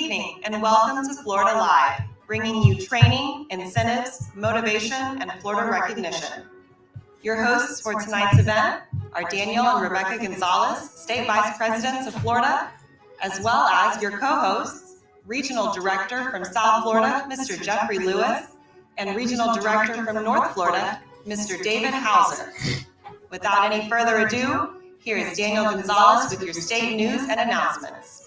evening, and welcome to Florida Live, bringing you training, incentives, motivation, and Florida recognition. Your hosts for tonight's event are Daniel and Rebecca Gonzalez, State Vice Presidents of Florida, as well as your co-hosts, Regional Director from South Florida, Mr. Jeffrey Lewis, and Regional Director from North Florida, Mr. David Hauser. Without any further ado, here is Daniel Gonzalez with your state news and announcements.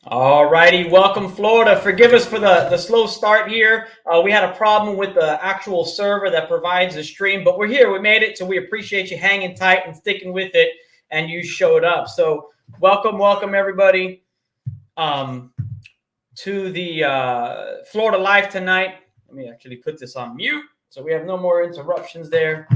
All righty, welcome Florida. Forgive us for the slow start here. We had a problem with the actual server that provides the stream, but we're here. We made it, so we appreciate you hanging tight and sticking with it, and you showed up. So welcome everybody to the Florida Live tonight. Let me actually put this on mute so we have no more interruptions there.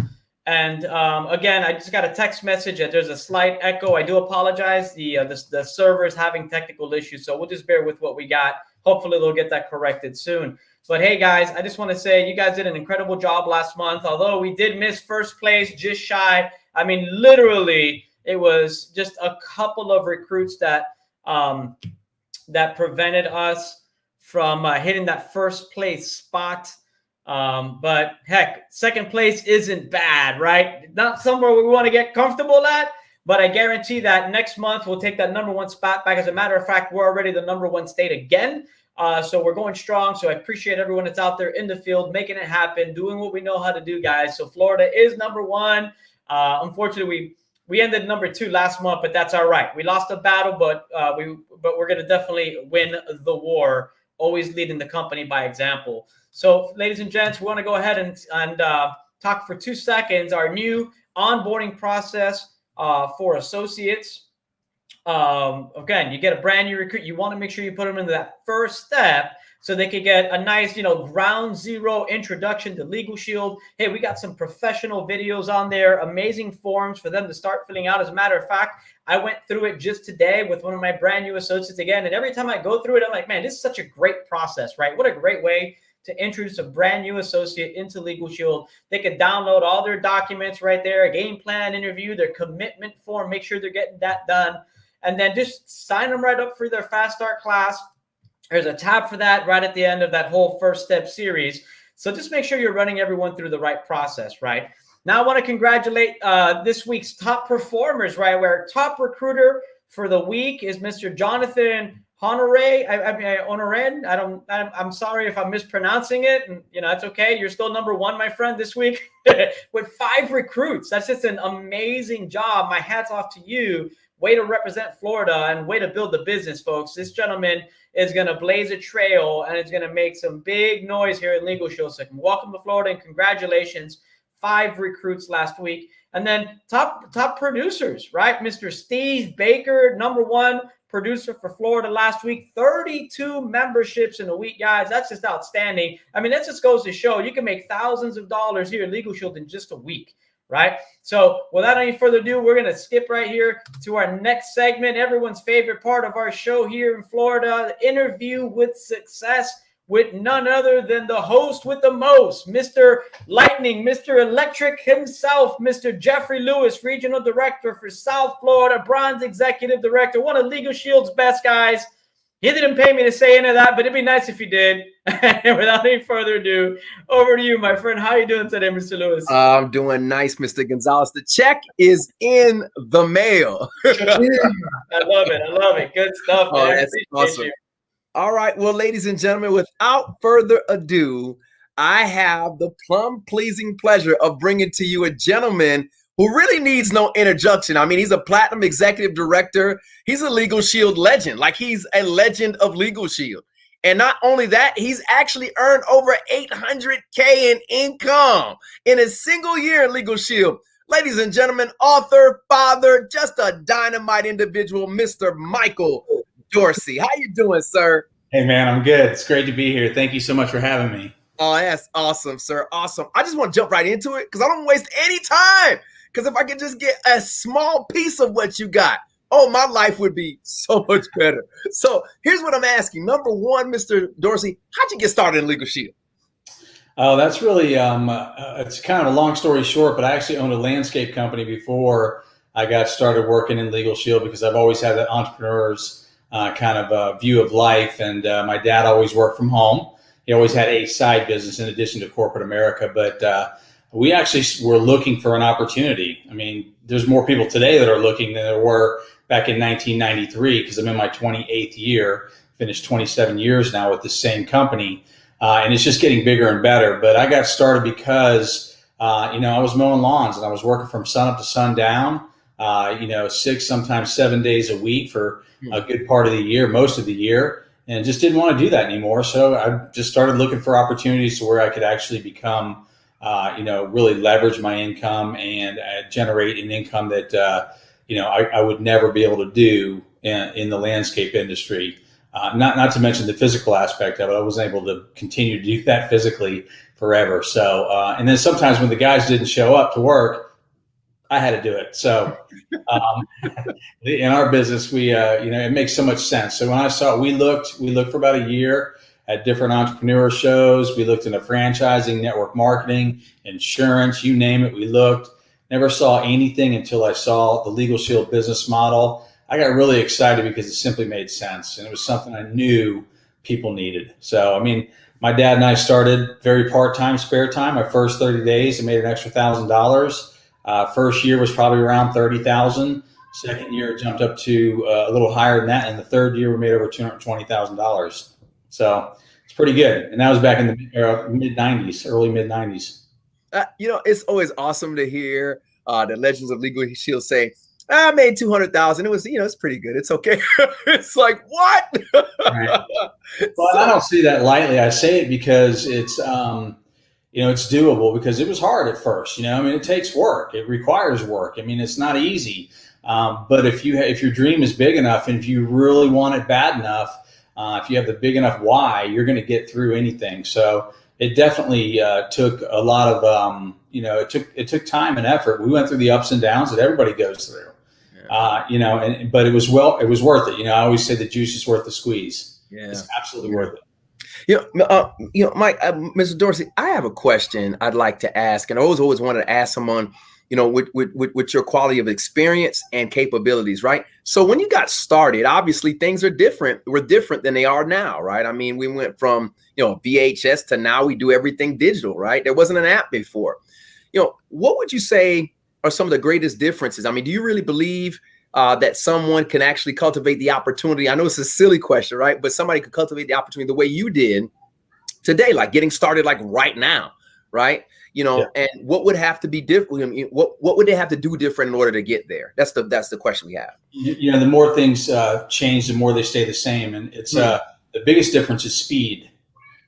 And again, I just got a text message that there's a slight echo. I do apologize. The server is having technical issues, so we'll just bear with what we got. Hopefully, they'll get that corrected soon. But hey, guys, I just want to say you guys did an incredible job last month. Although we did miss first place, just shy. I mean, literally, it was just a couple of recruits that that prevented us from hitting that first place spot. But heck, second place isn't bad, right? Not somewhere we want to get comfortable at, but I guarantee that next month we'll take that number one spot back. As a matter of fact, we're already the number one state again. So we're going strong. So I appreciate everyone that's out there in the field, making it happen, doing what we know how to do, guys. So Florida is number one. Unfortunately, we ended number two last month, but that's all right. We lost a battle, but we're going to definitely win the war, always leading the company by example. So, ladies and gents, we want to go ahead and talk for 2 seconds. Our new onboarding process for associates. Again, you get a brand new recruit. You want to make sure you put them into that first step so they can get a nice, ground zero introduction to Legal Shield. Hey, we got some professional videos on there, amazing forms for them to start filling out. As a matter of fact, I went through it just today with one of my brand new associates again. And every time I go through it, I'm like, man, this is such a great process, right? What a great way to introduce a brand new associate into Legal Shield. They can download all their documents right there, a game plan interview, their commitment form, make sure they're getting that done, and then just sign them right up for their Fast Start class. There's a tab for that right at the end of that whole first step series. So just make sure you're running everyone through the right process, right? Now I want to congratulate this week's top performers, right? Where top recruiter for the week is Mr. Jonathan Honoren. I'm sorry if I'm mispronouncing it. And, it's okay. You're still number one, my friend, this week with 5 recruits. That's just an amazing job. My hat's off to you. Way to represent Florida and way to build the business, folks. This gentleman is going to blaze a trail and it's going to make some big noise here in Legal Shield. So welcome to Florida and congratulations. 5 recruits last week. And then top producers, right? Mr. Steve Baker, number one producer for Florida last week. 32 memberships in a week, guys. That's just outstanding. I mean, that just goes to show you can make thousands of dollars here at Legal Shield in just a week, right? So without any further ado, we're going to skip right here to our next segment, everyone's favorite part of our show here in Florida, the interview with success with none other than the host with the most, Mr. Lightning, Mr. Electric himself, Mr. Jeffrey Lewis, Regional Director for South Florida, Bronze Executive Director, one of Legal Shield's best guys. He didn't pay me to say any of that, but it'd be nice if he did. And without any further ado, over to you, my friend. How are you doing today, Mr. Lewis? I'm doing nice, Mr. Gonzalez. The check is in the mail. I love it. Good stuff, man. That's awesome. All right. Well, ladies and gentlemen, without further ado, I have the plum-pleasing pleasure of bringing to you a gentleman who really needs no introduction. I mean, he's a platinum executive director. He's a Legal Shield legend. Like, he's a legend of Legal Shield. And not only that, he's actually earned over $800K in income in a single year in Legal Shield. Ladies and gentlemen, author, father, just a dynamite individual, Mr. Michael Dorsey. How you doing, sir? Hey, man, I'm good. It's great to be here. Thank you so much for having me. Oh, that's awesome, sir. Awesome. I just want to jump right into it because I don't waste any time. Because if I could just get a small piece of what you got, oh, my life would be so much better. So here's what I'm asking. Number one, Mr. Dorsey, how'd you get started in Legal Shield? Oh, that's really, it's kind of a long story short, but I actually owned a landscape company before I got started working in Legal Shield because I've always had that entrepreneur's kind of view of life. And my dad always worked from home. He always had a side business in addition to corporate America. But we actually were looking for an opportunity. I mean, there's more people today that are looking than there were back in 1993, because I'm in my 28th year, finished 27 years now with the same company. And it's just getting bigger and better. But I got started because, I was mowing lawns and I was working from sun up to sundown, 6, sometimes 7 days a week for a good part of the year, most of the year, and just didn't want to do that anymore. So I just started looking for opportunities to where I could actually become, really leverage my income and generate an income that, I would never be able to do in the landscape industry. Not to mention the physical aspect of it. I wasn't able to continue to do that physically forever. So, and then sometimes when the guys didn't show up to work, I had to do it. So, in our business, we, it makes so much sense. So when I saw it, we looked for about a year at different entrepreneur shows. We looked into franchising, network marketing, insurance, you name it. We looked, never saw anything until I saw the Legal Shield business model. I got really excited because it simply made sense, and it was something I knew people needed. So, I mean, my dad and I started very part-time, spare time. My first 30 days, I made an extra $1,000. First year was probably around $30,000. Second year, it jumped up to a little higher than that. And the third year, we made over $220,000. So it's pretty good. And that was back in the mid-90s, early mid-90s. It's always awesome to hear the legends of Legal Shield say, I made 200,000. It was, it's pretty good. It's okay. It's like, what? Right. Well, I don't see that lightly. I say it because it's, it's doable, because it was hard at first. It takes work. It requires work. It's not easy. But if your dream is big enough, and if you really want it bad enough, if you have the big enough why, you're going to get through anything. So it definitely took a lot of, it took time and effort. We went through the ups and downs that everybody goes through. But it was worth it. I always say the juice is worth the squeeze. Yeah. It's absolutely worth it. Mike, Mr. Dorsey, I have a question I'd like to ask, and I always wanted to ask someone, with your quality of experience and capabilities, right? So when you got started, obviously things were different than they are now, right? We went from, VHS to now we do everything digital, right? There wasn't an app before. What would you say are some of the greatest differences? Do you really believe that someone can actually cultivate the opportunity? I know it's a silly question, right? But somebody could cultivate the opportunity the way you did today, like getting started, like right now, right? And what would have to be different? What would they have to do different in order to get there? That's the question we have. The more things change, the more they stay the same. And it's the biggest difference is speed.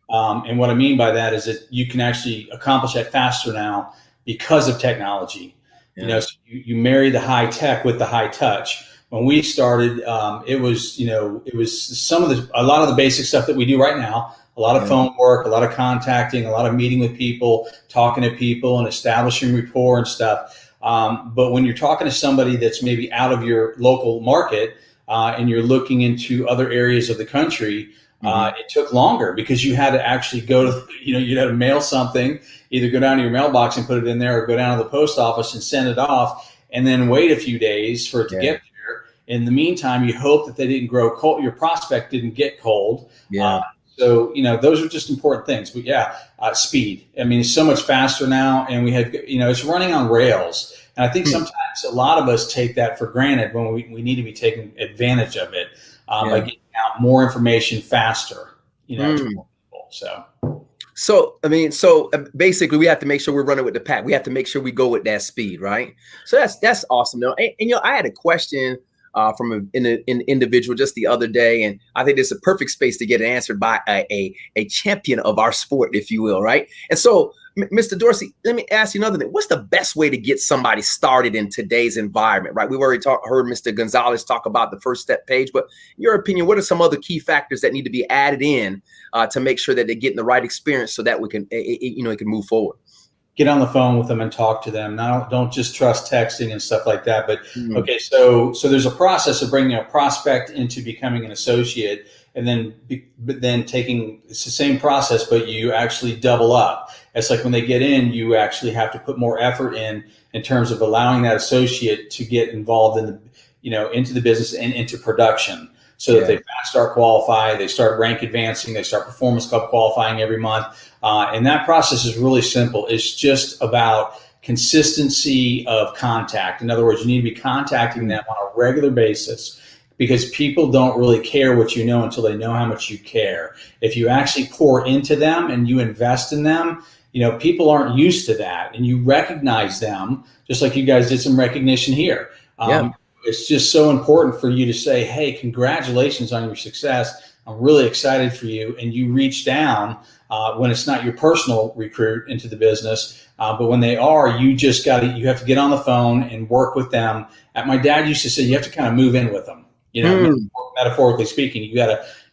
And what I mean by that is that you can actually accomplish that faster now because of technology. So you marry the high tech with the high touch. When we started, it was a lot of the basic stuff that we do right now, a lot of phone work, a lot of contacting, a lot of meeting with people, talking to people and establishing rapport and stuff. But when you're talking to somebody that's maybe out of your local market and you're looking into other areas of the country, it took longer because you had to actually go to, you had to mail something, either go down to your mailbox and put it in there, or go down to the post office and send it off, and then wait a few days for it to get there. In the meantime, you hope that they didn't grow cold, your prospect didn't get cold. So, those are just important things. But speed. It's so much faster now, and we have, it's running on rails. And I think sometimes a lot of us take that for granted when we need to be taking advantage of it by getting out more information faster, to more people. So basically we have to make sure we're running with the pack. We have to make sure we go with that speed, right? So that's awesome. And I had a question from an individual just the other day, and I think this is a perfect space to get it answered by a champion of our sport, if you will, right? And so, Mr. Dorsey, let me ask you another thing. What's the best way to get somebody started in today's environment, right? We've already heard Mr. Gonzalez talk about the first step page, but in your opinion, what are some other key factors that need to be added in to make sure that they're getting the right experience so that we can, it can move forward? Get on the phone with them and talk to them. Now, don't just trust texting and stuff like that. But okay, so there's a process of bringing a prospect into becoming an associate, and but then taking, it's the same process, but you actually double up. It's like when they get in, you actually have to put more effort in terms of allowing that associate to get involved in the, into the business and into production, so that they fast start qualify, they start rank advancing, they start performance club qualifying every month. And that process is really simple. It's just about consistency of contact. In other words, you need to be contacting them on a regular basis, because people don't really care what you know until they know how much you care. If you actually pour into them and you invest in them, people aren't used to that, and you recognize them, just like you guys did some recognition here. It's just so important for you to say, hey, congratulations on your success. I'm really excited for you. And you reach down when it's not your personal recruit into the business. But when they are, you have to get on the phone and work with them. My dad used to say, you have to kind of move in with them, metaphorically speaking.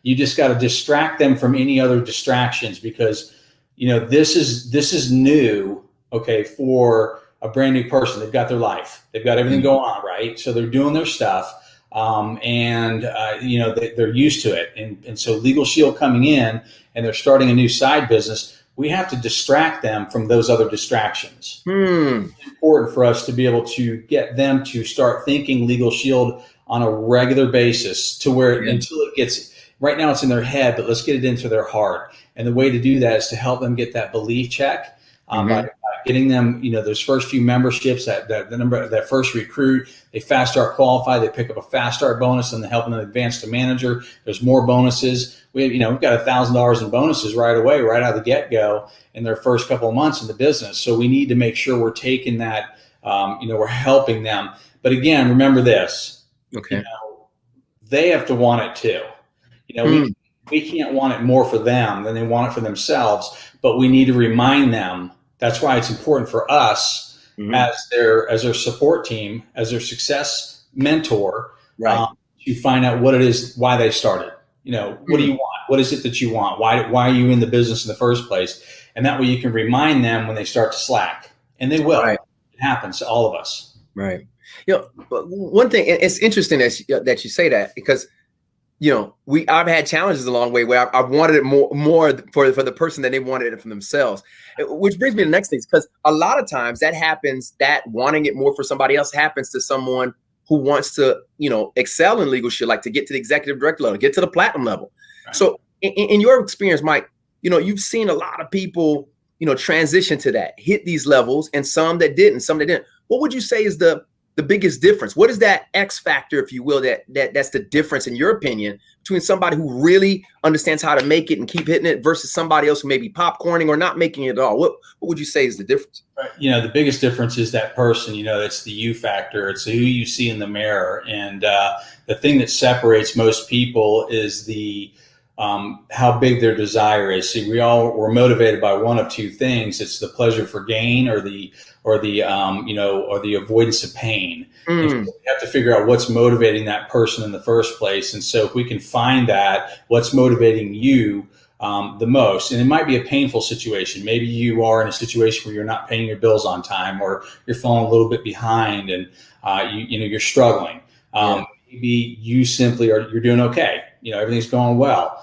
You just got to distract them from any other distractions, because, this is new, okay, for a brand new person. They've got their life, they've got everything going on, right? So they're doing their stuff, and they're used to it. And so Legal Shield coming in and they're starting a new side business, we have to distract them from those other distractions. It's important for us to be able to get them to start thinking Legal Shield on a regular basis, to where until it gets, right now it's in their head, but let's get it into their heart. And the way to do that is to help them get that belief check by getting them, those first few memberships, that first recruit, they fast start qualify, they pick up a fast start bonus, and they help them advance to manager. There's more bonuses. We've got $1,000 in bonuses right away, right out of the get-go in their first couple of months in the business. So we need to make sure we're taking that, we're helping them. But again, remember this, they have to want it too. We can't want it more for them than they want it for themselves, but we need to remind them. That's why it's important for us as their support team, as their success mentor, to find out what it is, why they started. What do you want? What is it that you want? Why are you in the business in the first place? And that way you can remind them when they start to slack, and they will. It happens to all of us. Right. One thing, it's interesting that you say that, because I've had challenges along the way where I've wanted it more for the person than they wanted it for themselves, which brings me to the next thing, because a lot of times that happens, that wanting it more for somebody else happens to someone who wants to, excel in Legal Shield, like to get to the executive director level, get to the platinum level. Right. So in your experience, Mike, you've seen a lot of people, transition to that, hit these levels, and some that didn't, some that didn't. What would you say is the biggest difference? What is that X factor, if you will, that's the difference in your opinion between somebody who really understands how to make it and keep hitting it versus somebody else who may be popcorning or not making it at all? What would you say is the difference? Right. The biggest difference is that person, it's the you factor. It's who you see in the mirror. And the thing that separates most people is the how big their desire is. See, we're motivated by one of two things. It's the pleasure for gain or the avoidance of pain. And so we have to figure out what's motivating that person in the first place. And so if we can find that, what's motivating you the most, and it might be a painful situation. Maybe you are in a situation where you're not paying your bills on time, or you're falling a little bit behind, and you're struggling. Maybe you simply you're doing okay. Everything's going well,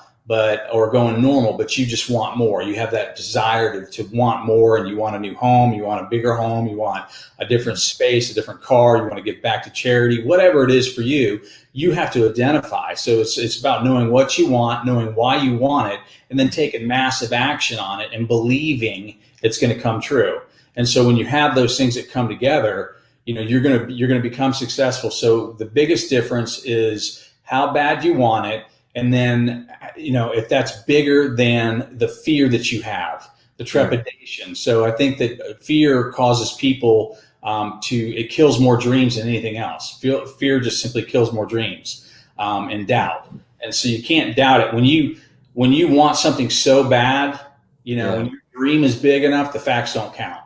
or going normal, but you just want more. You have that desire to want more, and you want a new home, you want a bigger home, you want a different space, a different car, you want to get back to charity, whatever it is for you, you have to identify. So it's about knowing what you want, knowing why you want it, and then taking massive action on it and believing it's going to come true. And so when you have those things that come together, you're going to become successful. So the biggest difference is how bad you want it. And then, if that's bigger than the fear that you have, the trepidation. So I think that fear causes people it kills more dreams than anything else. Fear just simply kills more dreams and doubt. And so you can't doubt it. When you want something so bad, when your dream is big enough, the facts don't count.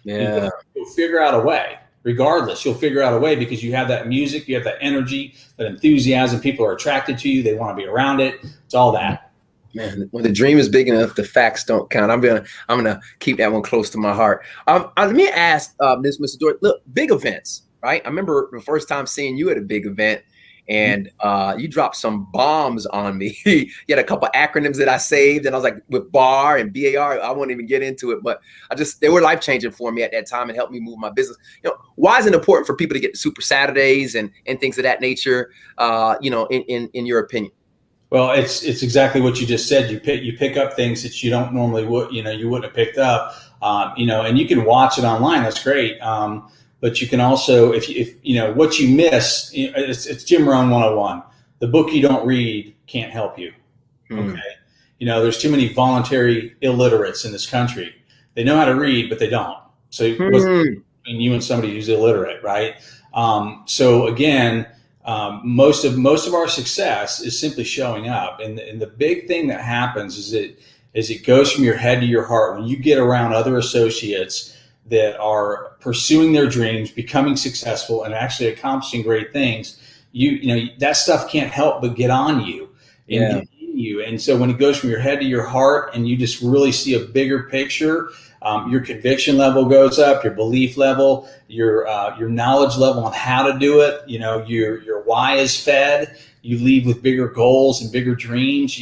You'll figure out a way. Regardless, you'll figure out a way, because you have that music, you have that energy, that enthusiasm. People are attracted to you. They want to be around it. It's all that. Man, when the dream is big enough, the facts don't count. I'm gonna keep that one close to my heart. Let me ask this, Mr. Dorsey. Look, big events, right? I remember the first time seeing you at a big event, and you dropped some bombs on me. You had a couple acronyms that I saved, and I was like, with BAR and BAR, I won't even get into it, but they were life-changing for me at that time and helped me move my business. Why is it important for people to get Super Saturdays and things of that nature, in your opinion? Well, it's exactly what you just said. You pick up things that you don't normally you wouldn't have picked up, and you can watch it online. That's great. But you can also, if what you miss, it's Jim Rohn 101. The book you don't read can't help you. Okay. There's too many voluntary illiterates in this country. They know how to read, but they don't. So what's between you and somebody who's illiterate, right? So again, most of our success is simply showing up, and the big thing that happens is it goes from your head to your heart. When you get around other associates that are pursuing their dreams, becoming successful, and actually accomplishing great things, that stuff can't help but get on you and get in you. And so when it goes from your head to your heart, and you just really see a bigger picture, your conviction level goes up, your belief level, your knowledge level on how to do it. Your why is fed. You leave with bigger goals and bigger dreams.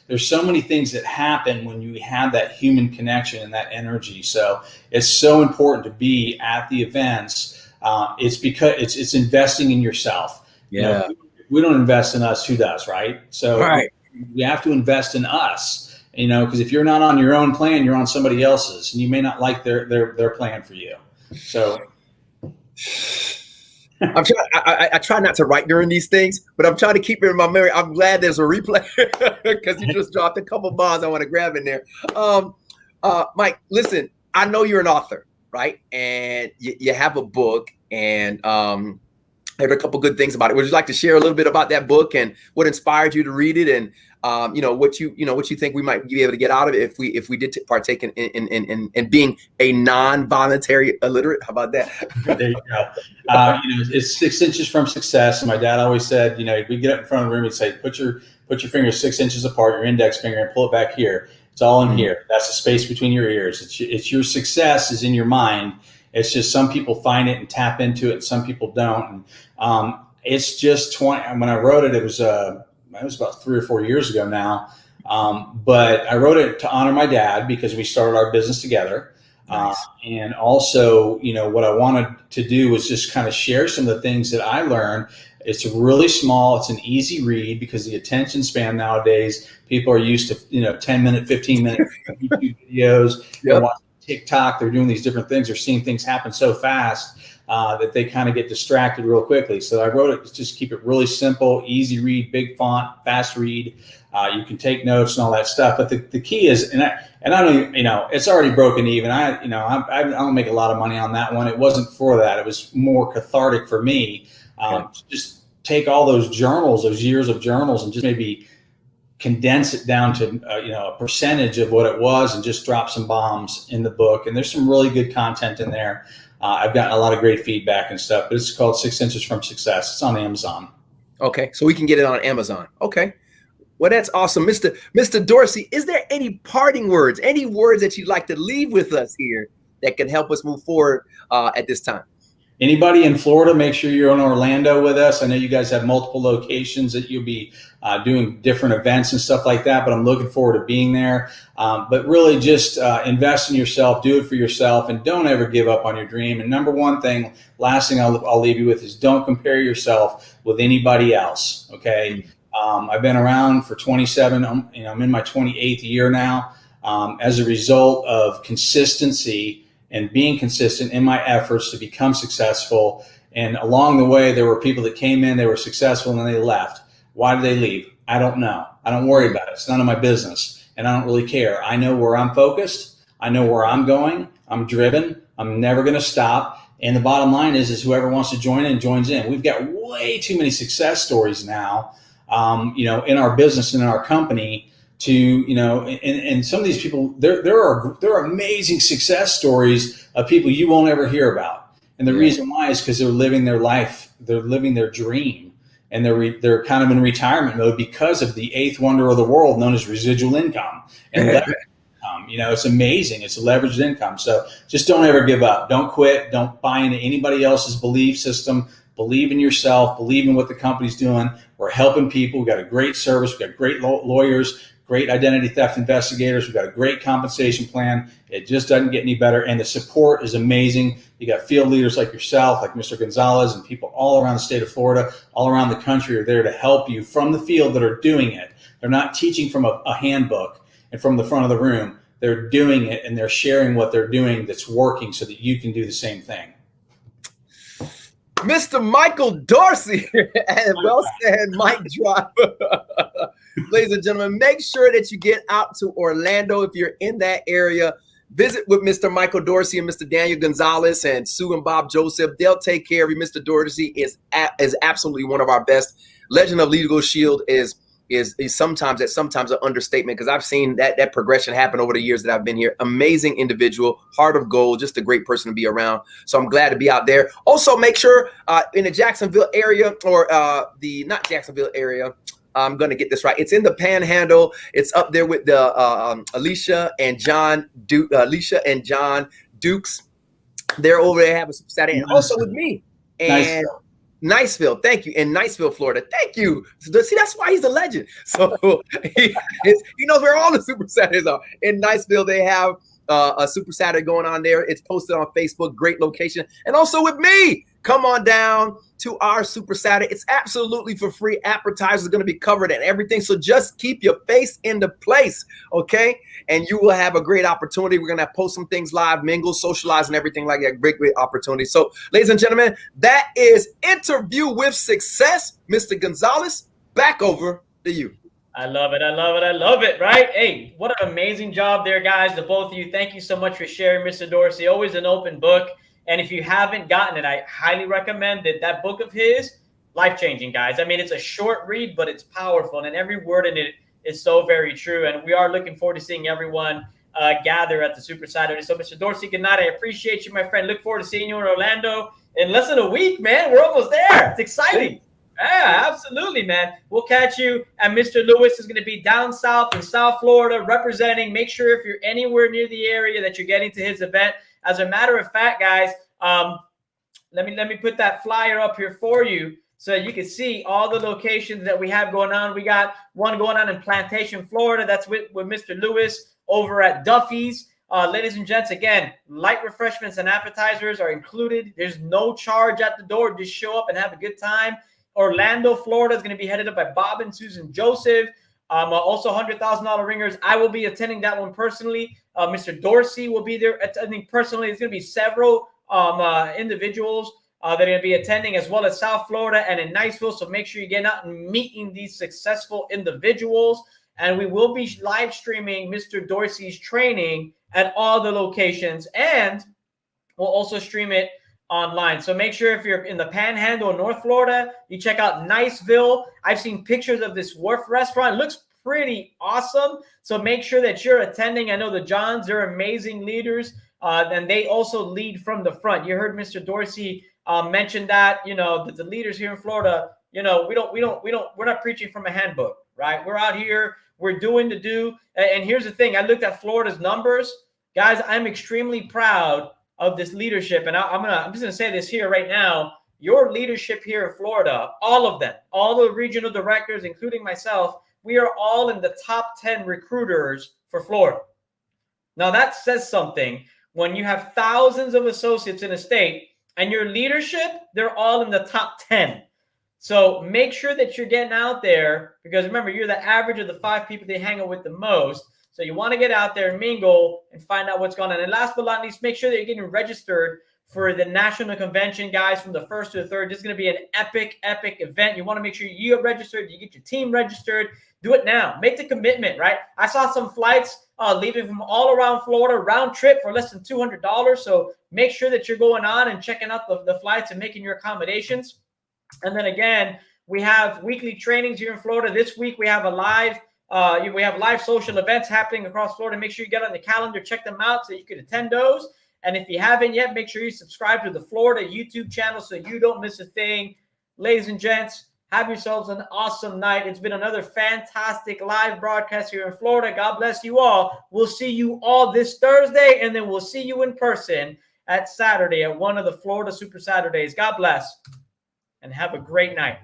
There's so many things that happen when you have that human connection and that energy. So it's so important to be at the events. It's because it's investing in yourself. Yeah. If we don't invest in us, who does, right? So we have to invest in us. Because if you're not on your own plan, you're on somebody else's, and you may not like their plan for you. So I try not to write during these things, but I'm trying to keep it in my memory. I'm glad there's a replay because you just dropped a couple bombs I want to grab in there. Mike, listen, I know you're an author, right? And you have a book, and I heard a couple good things about it. Would you like to share a little bit about that book and what inspired you to read it, and what you think we might be able to get out of it if we did partake in being a non-voluntary illiterate? How about that? There you go. It's 6 inches from success. And my dad always said, we get up in front of the room and say, put your fingers 6 inches apart, your index finger, and pull it back here. It's all in here. That's the space between your ears. It's your success is in your mind. It's just some people find it and tap into it, and some people don't. And it's just 20. When I wrote it, it was about 3 or 4 years ago now. But I wrote it to honor my dad because we started our business together. Nice. And also, what I wanted to do was just kind of share some of the things that I learned. It's really small. It's an easy read because the attention span nowadays, people are used to, 10-minute, 15-minute YouTube videos. They're watching TikTok. They're doing these different things. They're seeing things happen so fast that they kind of get distracted real quickly. So I wrote it to just keep it really simple, easy read, big font, fast read. You can take notes and all that stuff. But the key is, and I don't, it's already broken even. I don't make a lot of money on that one. It wasn't for that. It was more cathartic for me. Just take all those journals, those years of journals, and just maybe condense it down to a percentage of what it was, and just drop some bombs in the book. And there's some really good content in there. I've gotten a lot of great feedback and stuff. But it's called 6 Inches from Success. It's on Amazon. Okay, so we can get it on Amazon. Okay. Well, that's awesome. Mr. Dorsey, is there any parting words, any words that you'd like to leave with us here that can help us move forward at this time? Anybody in Florida, make sure you're in Orlando with us. I know you guys have multiple locations that you'll be doing different events and stuff like that, but I'm looking forward to being there. But really just invest in yourself, do it for yourself, and don't ever give up on your dream. And number one thing, last thing I'll leave you with is don't compare yourself with anybody else, okay? I've been around for 27, I'm in my 28th year now. As a result of consistency and being consistent in my efforts to become successful. And along the way, there were people that came in, they were successful, and then they left. Why did they leave? I don't know. I don't worry about it. It's none of my business. And I don't really care. I know where I'm focused. I know where I'm going. I'm driven. I'm never going to stop. And the bottom line is whoever wants to join in, joins in. We've got way too many success stories now, in our business and in our company, to, and some of these people, there are amazing success stories of people you won't ever hear about. And the reason why is because they're living their life, they're living their dream, and they're kind of in retirement mode because of the eighth wonder of the world known as residual income and leveraged income. It's amazing. It's leveraged income. So just don't ever give up. Don't quit. Don't buy into anybody else's belief system. Believe in yourself. Believe in what the company's doing. We're helping people. We've got a great service. We've got great lawyers, great identity theft investigators. We've got a great compensation plan. It just doesn't get any better. And the support is amazing. You got field leaders like yourself, like Mr. Gonzalez, and people all around the state of Florida, all around the country are there to help you from the field that are doing it. They're not teaching from a handbook and from the front of the room. They're doing it, and they're sharing what they're doing that's working so that you can do the same thing. Mr. Michael Dorsey, and well said, mic drop. Ladies and gentlemen, make sure that you get out to Orlando if you're in that area. Visit with Mr. Michael Dorsey and Mr. Daniel Gonzalez and Sue and Bob Joseph. They'll take care of you. Mr. Dorsey is absolutely one of our best. Legend of Legal Shield is sometimes an understatement, because I've seen that progression happen over the years that I've been here. Amazing individual, heart of gold, just a great person to be around. So I'm glad to be out there. Also, make sure in the Jacksonville area, or not Jacksonville area, I'm going to get this right. It's in the Panhandle. It's up there with the Alicia and John Dukes. They're over there having some Saturday, and also with me. And Niceville, thank you. In Niceville, Florida, thank you. See, that's why he's a legend. So he knows where all the Super Saturdays are. In Niceville, they have a Super Saturday going on there. It's posted on Facebook. Great location. And also with me, come on down to our Super Saturday. It's absolutely for free. Appetizers are going to be covered and everything. So just keep your face into place, okay? And you will have a great opportunity. We're going to post some things live, mingle, socialize, and everything like that. Great, great opportunity. So, ladies and gentlemen, that is Interview with Success. Mr. Gonzalez, back over to you. I love it. I love it. I love it. Right? Hey, what an amazing job there, guys. The both of you. Thank you so much for sharing, Mr. Dorsey. Always an open book. And if you haven't gotten it, I highly recommend it. That book of his, life-changing, guys. I mean, it's a short read, but it's powerful. And every word in it is so very true. And we are looking forward to seeing everyone gather at the Super Saturday. So, Mr. Dorsey, good night. I appreciate you, my friend. Look forward to seeing you in Orlando in less than a week, man. We're almost there. It's exciting. Yeah, absolutely, man. We'll catch you. And Mr. Lewis is going to be down south in South Florida representing. Make sure if you're anywhere near the area that you're getting to his event. As a matter of fact, guys, let me put that flyer up here for you so you can see all the locations that we have going on. We got one going on in Plantation, Florida. That's with Mr. Lewis over at Duffy's. Ladies and gents, again, light refreshments and appetizers are included. There's no charge at the door. Just show up and have a good time. Orlando, Florida is going to be headed up by Bob and Susan Joseph. Also $100,000 ringers. I will be attending that one personally. Mr. Dorsey will be there attending personally. There's going to be several individuals that are going to be attending, as well as South Florida and in Niceville. So make sure you get out and meeting these successful individuals. And we will be live streaming Mr. Dorsey's training at all the locations, and we'll also stream it online. So make sure if you're in the Panhandle in North Florida, you check out Niceville. I've seen pictures of this wharf restaurant. It looks pretty awesome. So make sure that you're attending. I know the Johns, they're amazing leaders, and they also lead from the front. You heard Mr. Dorsey mention that, that the leaders here in Florida, we're not preaching from a handbook, right? We're out here, we're doing the do. And here's the thing. I looked at Florida's numbers. Guys, I'm extremely proud of this leadership. And I'm just going to say this here right now. Your leadership here in Florida, all of them, all the regional directors, including myself, we are all in the top 10 recruiters for Florida. Now that says something. When you have thousands of associates in a state and your leadership, they're all in the top 10. So make sure that you're getting out there, because remember, you're the average of the 5 people they hang out with the most. So you want to get out there and mingle and find out what's going on. And last but not least, make sure that you're getting registered for the national convention, guys, from the 1st to the 3rd. This is going to be an epic, epic event. You want to make sure you get registered, you get your team registered. Do it now. Make the commitment, right? I saw some flights leaving from all around Florida, round trip for less than $200. So make sure that you're going on and checking out the flights and making your accommodations. And then again, we have weekly trainings here in Florida. This week we have live social events happening across Florida. Make sure you get on the calendar, check them out so you can attend those. And if you haven't yet, make sure you subscribe to the Florida YouTube channel so you don't miss a thing. Ladies and gents, have yourselves an awesome night. It's been another fantastic live broadcast here in Florida. God bless you all. We'll see you all this Thursday, and then we'll see you in person at Saturday at one of the Florida Super Saturdays. God bless. and have a great night.